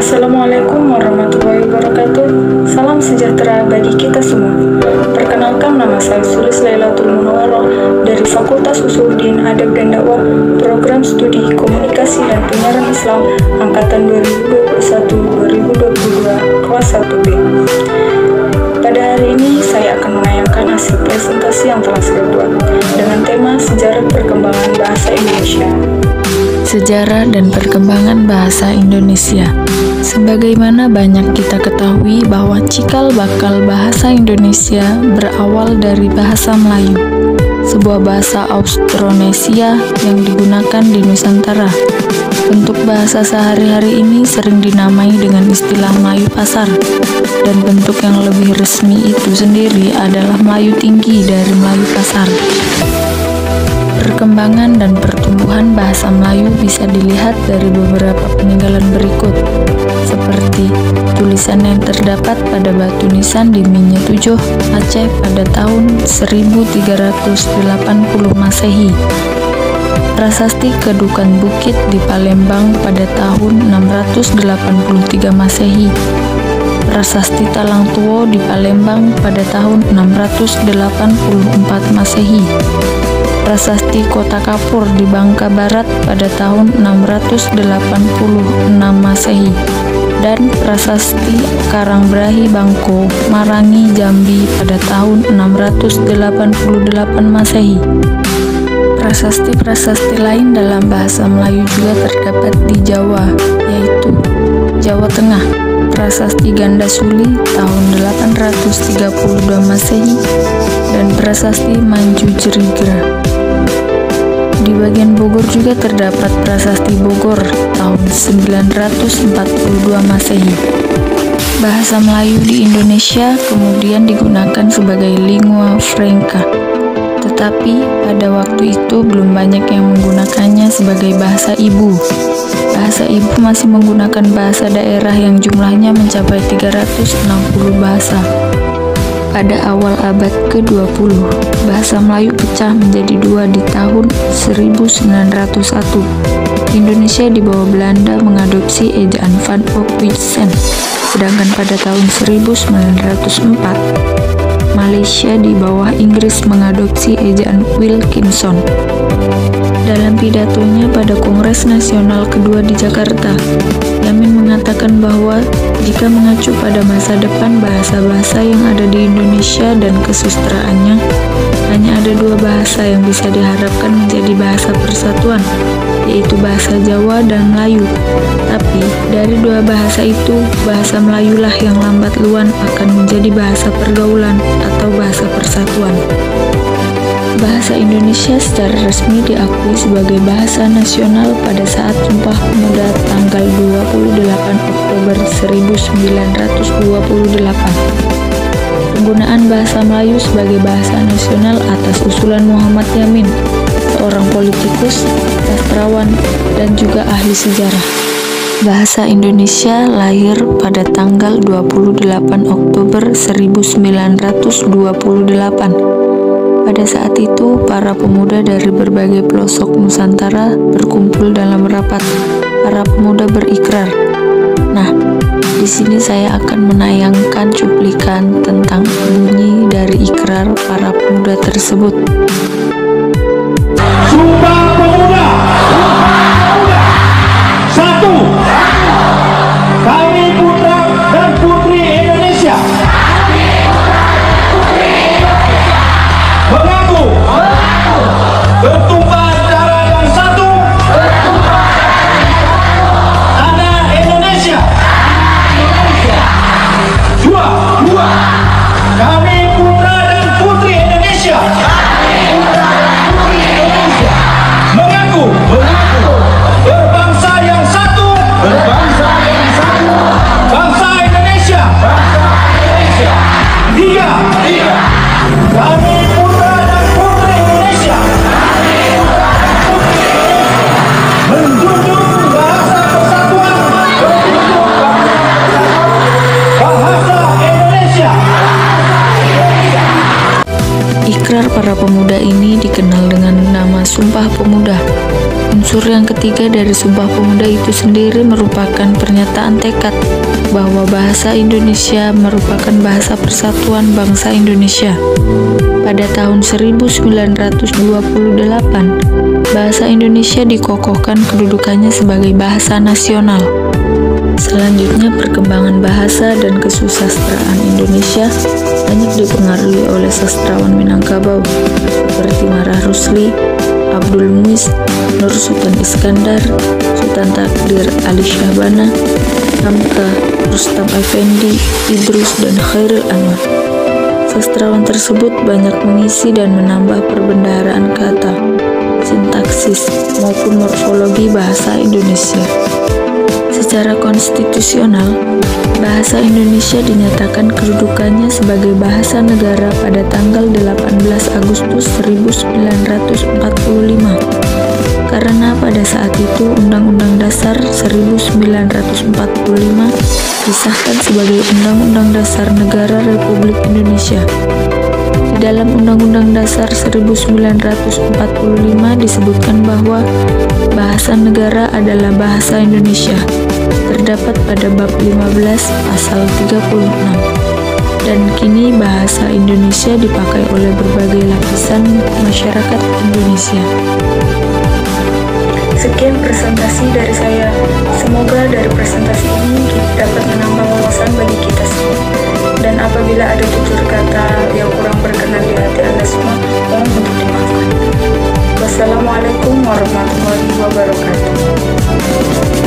Assalamualaikum warahmatullahi wabarakatuh. Salam sejahtera bagi kita semua. Perkenalkan, nama saya Sulis Lailatul Munawwaroh dari Fakultas Usuluddin Adab dan Dakwah, Program Studi Komunikasi dan Penyiaran Islam Angkatan 2021-2022 kelas 1B. Pada hari ini saya akan menayangkan hasil presentasi yang telah saya buat dengan tema Sejarah Perkembangan Bahasa Indonesia. Sejarah dan perkembangan bahasa Indonesia. Sebagaimana banyak kita ketahui bahwa cikal bakal bahasa Indonesia berawal dari bahasa Melayu, sebuah bahasa Austronesia yang digunakan di Nusantara. Bentuk bahasa sehari-hari ini sering dinamai dengan istilah Melayu Pasar, dan bentuk yang lebih resmi itu sendiri adalah Melayu Tinggi dari Melayu Pasar. Perkembangan dan pertumbuhan bahasa Melayu bisa dilihat dari beberapa peninggalan berikut, seperti tulisan yang terdapat pada batu nisan di Minyetujuh, Aceh pada tahun 1380 Masehi, prasasti Kedukan Bukit di Palembang pada tahun 683 Masehi, prasasti Talang Tuo di Palembang pada tahun 684 Masehi, prasasti Kota Kapur di Bangka Barat pada tahun 686 Masehi, dan prasasti Karangbrahi Bangko, Marangi, Jambi pada tahun 688 Masehi. Prasasti-prasasti lain dalam bahasa Melayu juga terdapat di Jawa, yaitu Jawa Tengah, prasasti Gandasuli tahun 832 Masehi, dan prasasti Manju Jeriger. Di bagian Bogor juga terdapat prasasti Bogor tahun 942 Masehi. Bahasa Melayu di Indonesia kemudian digunakan sebagai lingua franca, tetapi pada waktu itu belum banyak yang menggunakannya sebagai bahasa ibu. Bahasa ibu masih menggunakan bahasa daerah yang jumlahnya mencapai 360 bahasa. Pada awal abad ke-20, bahasa Melayu pecah menjadi dua di tahun 1901. Indonesia di bawah Belanda mengadopsi ejaan Van Ophuijsen, sedangkan pada tahun 1904, Malaysia di bawah Inggris mengadopsi ejaan Wilkinson. Dalam pidatonya pada Kongres Nasional kedua di Jakarta, Yamin mengatakan bahwa jika mengacu pada masa depan bahasa-bahasa yang ada di Indonesia dan kesustraannya, hanya ada dua bahasa yang bisa diharapkan menjadi bahasa persatuan, yaitu bahasa Jawa dan Melayu. Tapi dari dua bahasa itu, bahasa Melayulah yang lambat laun akan menjadi bahasa pergaulan atau bahasa persatuan. Bahasa Indonesia secara resmi diakui sebagai bahasa nasional pada saat Sumpah Pemuda tanggal 28 Oktober 1928. Penggunaan bahasa Melayu sebagai bahasa nasional atas usulan Muhammad Yamin, seorang politikus, sastrawan, dan juga ahli sejarah. Bahasa Indonesia lahir pada tanggal 28 Oktober 1928. Pada saat itu, para pemuda dari berbagai pelosok Nusantara berkumpul dalam rapat. Para pemuda berikrar. Nah, di sini saya akan menayangkan cuplikan tentang bunyi dari ikrar para pemuda tersebut. Sumpah Pemuda. Satu, kami putra dan putri Indonesia mengaku bertumpah darah yang satu, anak Indonesia. Dua, kami putra dan putri Indonesia mengaku berbangsa yang satu, yang ketiga dari Sumpah Pemuda itu sendiri merupakan pernyataan tekad bahwa bahasa Indonesia merupakan bahasa persatuan bangsa Indonesia. Pada tahun 1928, bahasa Indonesia dikokohkan kedudukannya sebagai bahasa nasional. Selanjutnya, perkembangan bahasa dan kesusastraan Indonesia banyak dipengaruhi oleh sastrawan Minangkabau seperti Marah Rusli, Abdul Muiz, Nur Sultan Iskandar, Sultan Takdir Ali Syahbana, Hamka, Rustam Effendi, Idrus, dan Khairil Anwar. Sastrawan tersebut banyak mengisi dan menambah perbendaharaan kata, sintaksis, maupun morfologi bahasa Indonesia. Secara konstitusional, bahasa Indonesia dinyatakan kedudukannya sebagai bahasa negara pada tanggal 18 Agustus 1945. Karena pada saat itu Undang-Undang Dasar 1945 disahkan sebagai Undang-Undang Dasar Negara Republik Indonesia. Di dalam Undang-Undang Dasar 1945 disebutkan bahwa bahasa negara adalah bahasa Indonesia. Terdapat pada bab 15 pasal 36. Dan kini bahasa Indonesia dipakai oleh berbagai lapisan masyarakat Indonesia. Sekian presentasi dari saya. Semoga dari presentasi ini dapat menambah wawasan bagi kita semua. Dan apabila ada tutur kata yang kurang berkenan di hati Anda semua, mohon untuk dimaafkan. Wassalamualaikum warahmatullahi wabarakatuh.